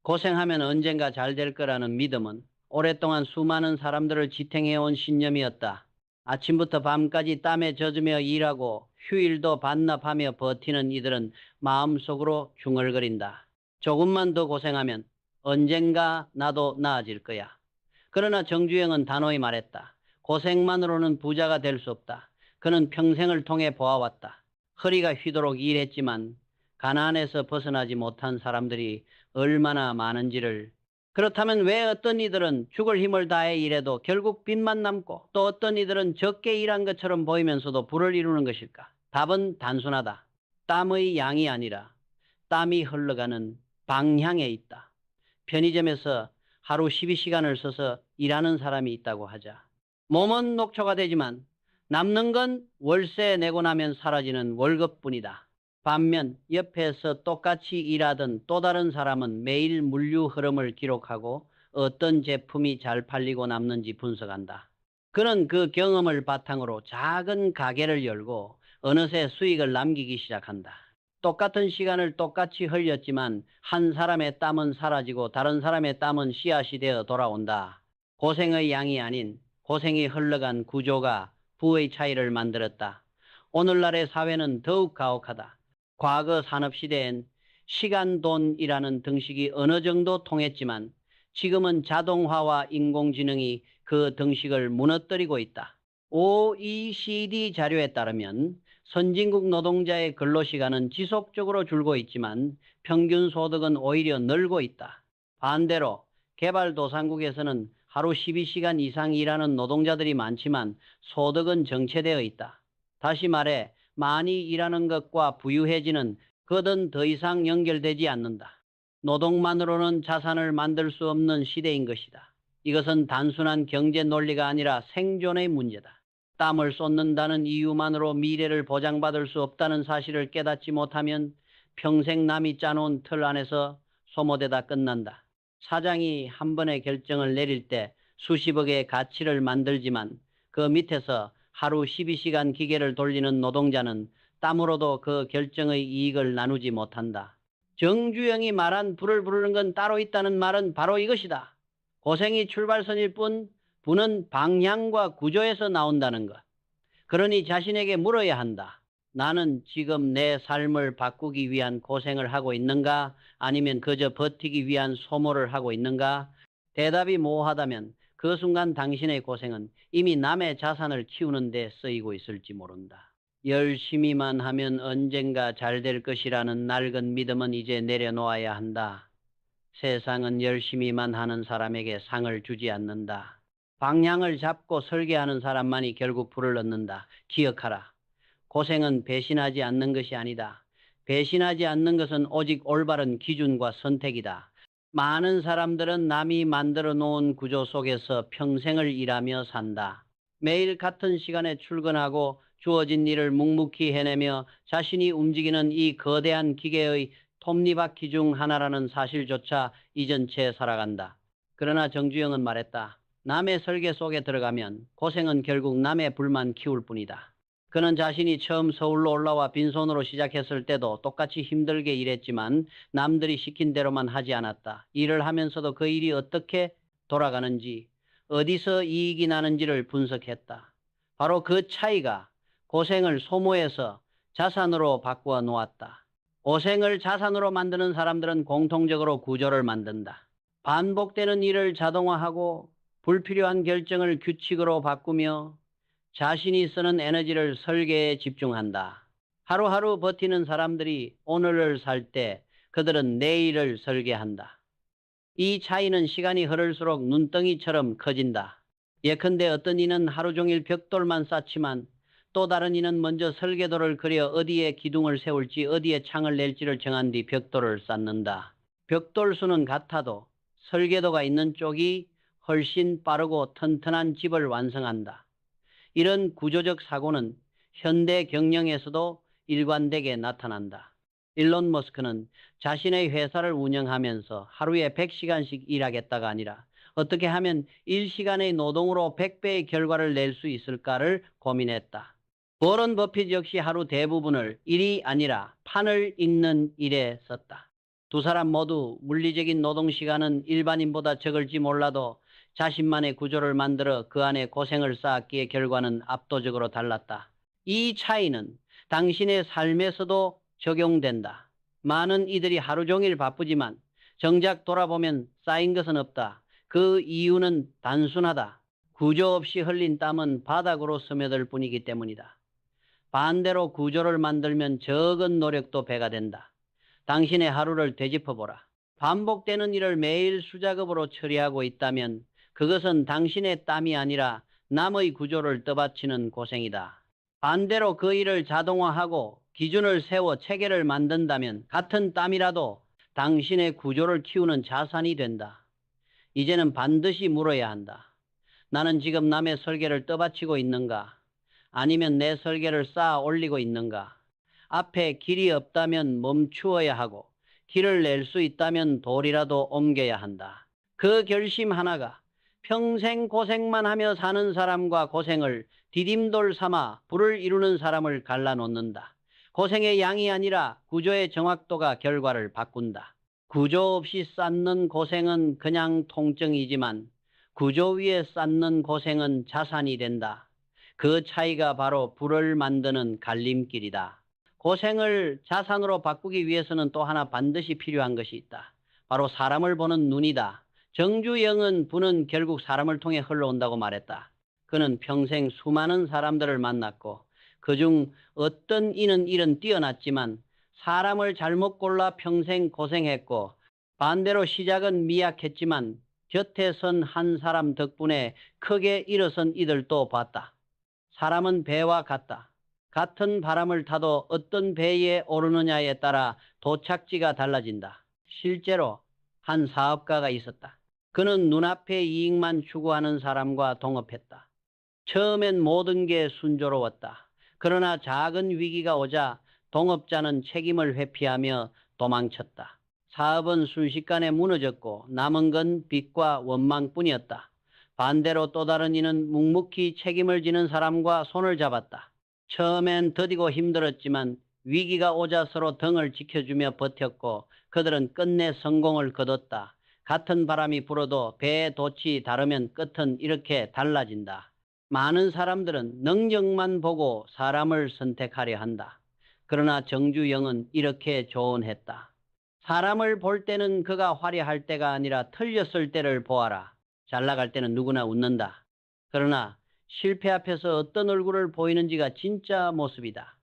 고생하면 언젠가 잘 될 거라는 믿음은 오랫동안 수많은 사람들을 지탱해온 신념이었다. 아침부터 밤까지 땀에 젖으며 일하고 휴일도 반납하며 버티는 이들은 마음속으로 중얼거린다. 조금만 더 고생하면 언젠가 나도 나아질 거야. 그러나 정주영은 단호히 말했다. 고생만으로는 부자가 될 수 없다. 그는 평생을 통해 보아왔다. 허리가 휘도록 일했지만 가난에서 벗어나지 못한 사람들이 얼마나 많은지를. 그렇다면 왜 어떤 이들은 죽을 힘을 다해 일해도 결국 빚만 남고 또 어떤 이들은 적게 일한 것처럼 보이면서도 부를 이루는 것일까? 답은 단순하다. 땀의 양이 아니라 땀이 흘러가는 방향에 있다. 편의점에서 하루 12시간을 써서 일하는 사람이 있다고 하자. 몸은 녹초가 되지만 남는 건 월세 내고 나면 사라지는 월급뿐이다. 반면 옆에서 똑같이 일하던 또 다른 사람은 매일 물류 흐름을 기록하고 어떤 제품이 잘 팔리고 남는지 분석한다. 그는 그 경험을 바탕으로 작은 가게를 열고 어느새 수익을 남기기 시작한다. 똑같은 시간을 똑같이 흘렸지만 한 사람의 땀은 사라지고 다른 사람의 땀은 씨앗이 되어 돌아온다. 고생의 양이 아닌 고생이 흘러간 구조가 부의 차이를 만들었다. 오늘날의 사회는 더욱 가혹하다. 과거 산업시대엔 시간 돈이라는 등식이 어느 정도 통했지만 지금은 자동화와 인공지능이 그 등식을 무너뜨리고 있다. OECD 자료에 따르면 선진국 노동자의 근로시간은 지속적으로 줄고 있지만 평균 소득은 오히려 늘고 있다. 반대로 개발도상국에서는 하루 12시간 이상 일하는 노동자들이 많지만 소득은 정체되어 있다. 다시 말해 많이 일하는 것과 부유해지는 것은 더 이상 연결되지 않는다. 노동만으로는 자산을 만들 수 없는 시대인 것이다. 이것은 단순한 경제 논리가 아니라 생존의 문제다. 땀을 쏟는다는 이유만으로 미래를 보장받을 수 없다는 사실을 깨닫지 못하면 평생 남이 짜놓은 틀 안에서 소모되다 끝난다. 사장이 한 번의 결정을 내릴 때 수십억의 가치를 만들지만 그 밑에서 하루 12시간 기계를 돌리는 노동자는 땀으로도 그 결정의 이익을 나누지 못한다. 정주영이 말한 불을 부르는 건 따로 있다는 말은 바로 이것이다. 고생이 출발선일 뿐 부는 방향과 구조에서 나온다는 것. 그러니 자신에게 물어야 한다. 나는 지금 내 삶을 바꾸기 위한 고생을 하고 있는가? 아니면 그저 버티기 위한 소모를 하고 있는가? 대답이 모호하다면 그 순간 당신의 고생은 이미 남의 자산을 키우는 데 쓰이고 있을지 모른다. 열심히만 하면 언젠가 잘 될 것이라는 낡은 믿음은 이제 내려놓아야 한다. 세상은 열심히만 하는 사람에게 상을 주지 않는다. 방향을 잡고 설계하는 사람만이 결국 불을 얻는다. 기억하라. 고생은 배신하지 않는 것이 아니다. 배신하지 않는 것은 오직 올바른 기준과 선택이다. 많은 사람들은 남이 만들어 놓은 구조 속에서 평생을 일하며 산다. 매일 같은 시간에 출근하고 주어진 일을 묵묵히 해내며 자신이 움직이는 이 거대한 기계의 톱니바퀴 중 하나라는 사실조차 잊은 채 살아간다. 그러나 정주영은 말했다. 남의 설계 속에 들어가면 고생은 결국 남의 불만 키울 뿐이다. 그는 자신이 처음 서울로 올라와 빈손으로 시작했을 때도 똑같이 힘들게 일했지만 남들이 시킨 대로만 하지 않았다. 일을 하면서도 그 일이 어떻게 돌아가는지, 어디서 이익이 나는지를 분석했다. 바로 그 차이가 고생을 소모해서 자산으로 바꾸어 놓았다. 고생을 자산으로 만드는 사람들은 공통적으로 구조를 만든다. 반복되는 일을 자동화하고 불필요한 결정을 규칙으로 바꾸며 자신이 쓰는 에너지를 설계에 집중한다. 하루하루 버티는 사람들이 오늘을 살 때 그들은 내일을 설계한다. 이 차이는 시간이 흐를수록 눈덩이처럼 커진다. 예컨대 어떤 이는 하루 종일 벽돌만 쌓지만 또 다른 이는 먼저 설계도를 그려 어디에 기둥을 세울지 어디에 창을 낼지를 정한 뒤 벽돌을 쌓는다. 벽돌 수는 같아도 설계도가 있는 쪽이 훨씬 빠르고 튼튼한 집을 완성한다. 이런 구조적 사고는 현대 경영에서도 일관되게 나타난다. 일론 머스크는 자신의 회사를 운영하면서 하루에 100시간씩 일하겠다가 아니라 어떻게 하면 1시간의 노동으로 100배의 결과를 낼 수 있을까를 고민했다. 워런 버핏 역시 하루 대부분을 일이 아니라 판을 읽는 일에 썼다. 두 사람 모두 물리적인 노동 시간은 일반인보다 적을지 몰라도 자신만의 구조를 만들어 그 안에 고생을 쌓았기에 결과는 압도적으로 달랐다. 이 차이는 당신의 삶에서도 적용된다. 많은 이들이 하루 종일 바쁘지만 정작 돌아보면 쌓인 것은 없다. 그 이유는 단순하다. 구조 없이 흘린 땀은 바닥으로 스며들 뿐이기 때문이다. 반대로 구조를 만들면 적은 노력도 배가 된다. 당신의 하루를 되짚어보라. 반복되는 일을 매일 수작업으로 처리하고 있다면 그것은 당신의 땀이 아니라 남의 구조를 떠받치는 고생이다. 반대로 그 일을 자동화하고 기준을 세워 체계를 만든다면 같은 땀이라도 당신의 구조를 키우는 자산이 된다. 이제는 반드시 물어야 한다. 나는 지금 남의 설계를 떠받치고 있는가? 아니면 내 설계를 쌓아 올리고 있는가? 앞에 길이 없다면 멈추어야 하고 길을 낼 수 있다면 돌이라도 옮겨야 한다. 그 결심 하나가 평생 고생만 하며 사는 사람과 고생을 디딤돌 삼아 부를 이루는 사람을 갈라놓는다. 고생의 양이 아니라 구조의 정확도가 결과를 바꾼다. 구조 없이 쌓는 고생은 그냥 통증이지만 구조 위에 쌓는 고생은 자산이 된다. 그 차이가 바로 부를 만드는 갈림길이다. 고생을 자산으로 바꾸기 위해서는 또 하나 반드시 필요한 것이 있다. 바로 사람을 보는 눈이다. 정주영은 부는 결국 사람을 통해 흘러온다고 말했다. 그는 평생 수많은 사람들을 만났고 그중 어떤 이는 일은 뛰어났지만 사람을 잘못 골라 평생 고생했고 반대로 시작은 미약했지만 곁에 선 한 사람 덕분에 크게 일어선 이들도 봤다. 사람은 배와 같다. 같은 바람을 타도 어떤 배에 오르느냐에 따라 도착지가 달라진다. 실제로 한 사업가가 있었다. 그는 눈앞의 이익만 추구하는 사람과 동업했다. 처음엔 모든 게 순조로웠다. 그러나 작은 위기가 오자 동업자는 책임을 회피하며 도망쳤다. 사업은 순식간에 무너졌고 남은 건 빚과 원망뿐이었다. 반대로 또 다른 이는 묵묵히 책임을 지는 사람과 손을 잡았다. 처음엔 더디고 힘들었지만 위기가 오자 서로 등을 지켜주며 버텼고 그들은 끝내 성공을 거뒀다. 같은 바람이 불어도 배의 돛이 다르면 끝은 이렇게 달라진다. 많은 사람들은 능력만 보고 사람을 선택하려 한다. 그러나 정주영은 이렇게 조언했다. 사람을 볼 때는 그가 화려할 때가 아니라 틀렸을 때를 보아라. 잘 나갈 때는 누구나 웃는다. 그러나 실패 앞에서 어떤 얼굴을 보이는지가 진짜 모습이다.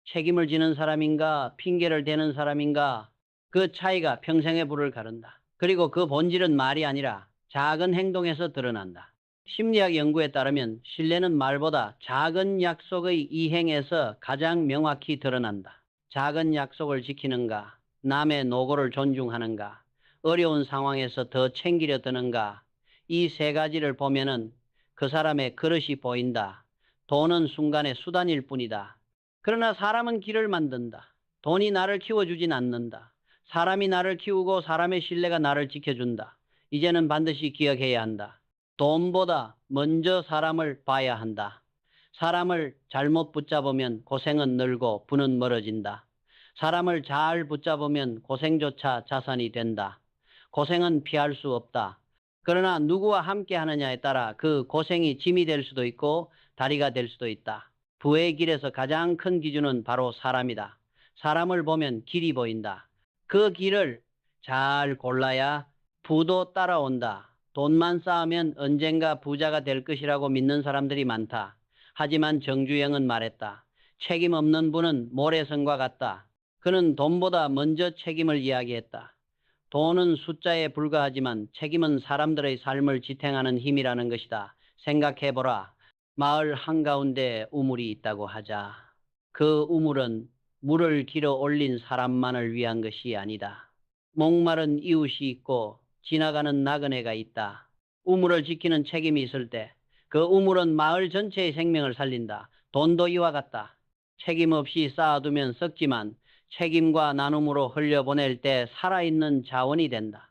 책임을 지는 사람인가, 핑계를 대는 사람인가, 그 차이가 평생의 불을 가른다. 그리고 그 본질은 말이 아니라 작은 행동에서 드러난다. 심리학 연구에 따르면 신뢰는 말보다 작은 약속의 이행에서 가장 명확히 드러난다. 작은 약속을 지키는가, 남의 노고를 존중하는가, 어려운 상황에서 더 챙기려 드는가, 이 세 가지를 보면은 그 사람의 그릇이 보인다. 돈은 순간의 수단일 뿐이다. 그러나 사람은 길을 만든다. 돈이 나를 키워주진 않는다. 사람이 나를 키우고 사람의 신뢰가 나를 지켜준다. 이제는 반드시 기억해야 한다. 돈보다 먼저 사람을 봐야 한다. 사람을 잘못 붙잡으면 고생은 늘고 부는 멀어진다. 사람을 잘 붙잡으면 고생조차 자산이 된다. 고생은 피할 수 없다. 그러나 누구와 함께 하느냐에 따라 그 고생이 짐이 될 수도 있고 다리가 될 수도 있다. 부의 길에서 가장 큰 기준은 바로 사람이다. 사람을 보면 길이 보인다. 그 길을 잘 골라야 부도 따라온다. 돈만 쌓으면 언젠가 부자가 될 것이라고 믿는 사람들이 많다. 하지만 정주영은 말했다. 책임 없는 부는 모래성과 같다. 그는 돈보다 먼저 책임을 이야기했다. 돈은 숫자에 불과하지만 책임은 사람들의 삶을 지탱하는 힘이라는 것이다. 생각해보라. 마을 한가운데 우물이 있다고 하자. 그 우물은 물을 길어 올린 사람만을 위한 것이 아니다. 목마른 이웃이 있고 지나가는 나그네가 있다. 우물을 지키는 책임이 있을 때 그 우물은 마을 전체의 생명을 살린다. 돈도 이와 같다. 책임 없이 쌓아두면 썩지만 책임과 나눔으로 흘려보낼 때 살아있는 자원이 된다.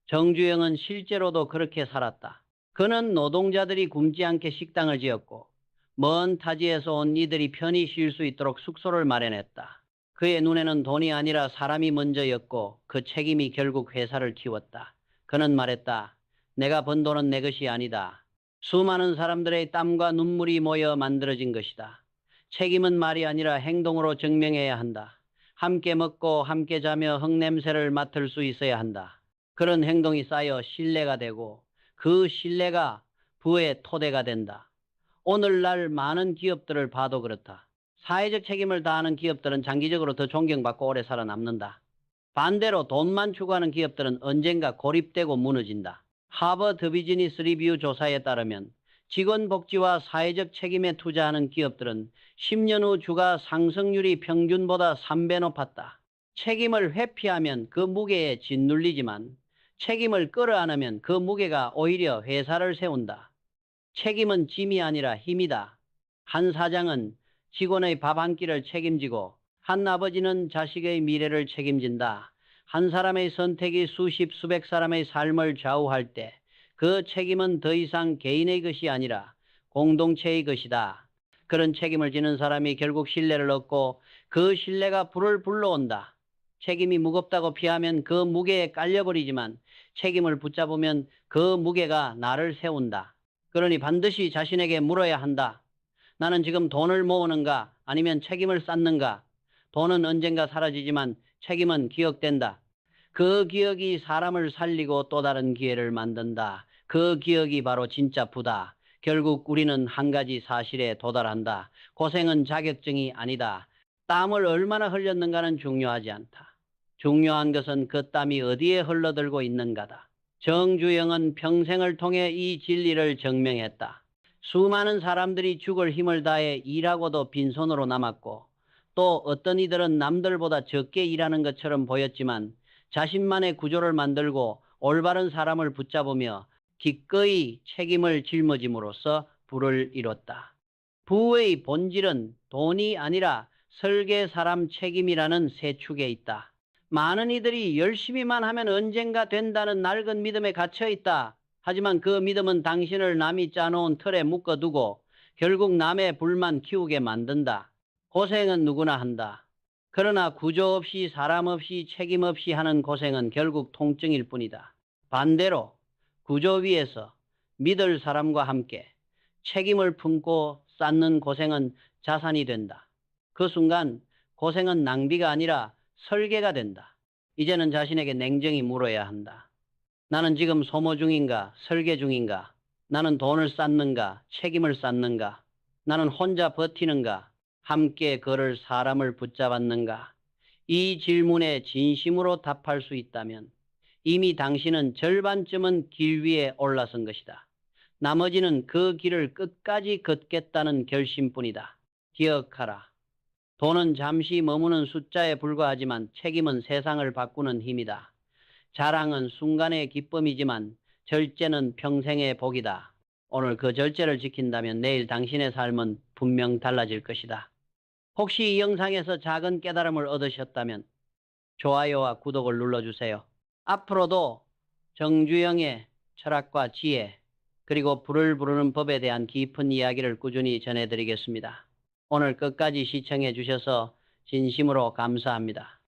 정주영은 실제로도 그렇게 살았다. 그는 노동자들이 굶지 않게 식당을 지었고 먼 타지에서 온 이들이 편히 쉴 수 있도록 숙소를 마련했다. 그의 눈에는 돈이 아니라 사람이 먼저였고 그 책임이 결국 회사를 키웠다. 그는 말했다. 내가 번 돈은 내 것이 아니다. 수많은 사람들의 땀과 눈물이 모여 만들어진 것이다. 책임은 말이 아니라 행동으로 증명해야 한다. 함께 먹고 함께 자며 흙냄새를 맡을 수 있어야 한다. 그런 행동이 쌓여 신뢰가 되고 그 신뢰가 부의 토대가 된다. 오늘날 많은 기업들을 봐도 그렇다. 사회적 책임을 다하는 기업들은 장기적으로 더 존경받고 오래 살아남는다. 반대로 돈만 추구하는 기업들은 언젠가 고립되고 무너진다. 하버드 비즈니스 리뷰 조사에 따르면 직원 복지와 사회적 책임에 투자하는 기업들은 10년 후 주가 상승률이 평균보다 3배 높았다. 책임을 회피하면 그 무게에 짓눌리지만 책임을 끌어안으면 그 무게가 오히려 회사를 세운다. 책임은 짐이 아니라 힘이다. 한 사장은 직원의 밥 한 끼를 책임지고 한 아버지는 자식의 미래를 책임진다. 한 사람의 선택이 수십 수백 사람의 삶을 좌우할 때 그 책임은 더 이상 개인의 것이 아니라 공동체의 것이다. 그런 책임을 지는 사람이 결국 신뢰를 얻고 그 신뢰가 불을 불러온다. 책임이 무겁다고 피하면 그 무게에 깔려버리지만 책임을 붙잡으면 그 무게가 나를 세운다. 그러니 반드시 자신에게 물어야 한다. 나는 지금 돈을 모으는가 아니면 책임을 쌓는가? 돈은 언젠가 사라지지만 책임은 기억된다. 그 기억이 사람을 살리고 또 다른 기회를 만든다. 그 기억이 바로 진짜 부다. 결국 우리는 한 가지 사실에 도달한다. 고생은 자격증이 아니다. 땀을 얼마나 흘렸는가는 중요하지 않다. 중요한 것은 그 땀이 어디에 흘러들고 있는가다. 정주영은 평생을 통해 이 진리를 증명했다. 수많은 사람들이 죽을 힘을 다해 일하고도 빈손으로 남았고 또 어떤 이들은 남들보다 적게 일하는 것처럼 보였지만 자신만의 구조를 만들고 올바른 사람을 붙잡으며 기꺼이 책임을 짊어짐으로써 부를 이뤘다. 부의 본질은 돈이 아니라 설계 사람 책임이라는 세 축에 있다. 많은 이들이 열심히만 하면 언젠가 된다는 낡은 믿음에 갇혀 있다. 하지만 그 믿음은 당신을 남이 짜놓은 틀에 묶어두고 결국 남의 불만 키우게 만든다. 고생은 누구나 한다. 그러나 구조 없이 사람 없이 책임 없이 하는 고생은 결국 통증일 뿐이다. 반대로 구조 위에서 믿을 사람과 함께 책임을 품고 쌓는 고생은 자산이 된다. 그 순간 고생은 낭비가 아니라 설계가 된다. 이제는 자신에게 냉정히 물어야 한다. 나는 지금 소모 중인가, 설계 중인가? 나는 돈을 쌓는가, 책임을 쌓는가? 나는 혼자 버티는가, 함께 걸을 사람을 붙잡았는가? 이 질문에 진심으로 답할 수 있다면 이미 당신은 절반쯤은 길 위에 올라선 것이다. 나머지는 그 길을 끝까지 걷겠다는 결심뿐이다. 기억하라. 돈은 잠시 머무는 숫자에 불과하지만 책임은 세상을 바꾸는 힘이다. 자랑은 순간의 기쁨이지만 절제는 평생의 복이다. 오늘 그 절제를 지킨다면 내일 당신의 삶은 분명 달라질 것이다. 혹시 이 영상에서 작은 깨달음을 얻으셨다면 좋아요와 구독을 눌러주세요. 앞으로도 정주영의 철학과 지혜 그리고 불을 부르는 법에 대한 깊은 이야기를 꾸준히 전해드리겠습니다. 오늘 끝까지 시청해 주셔서 진심으로 감사합니다.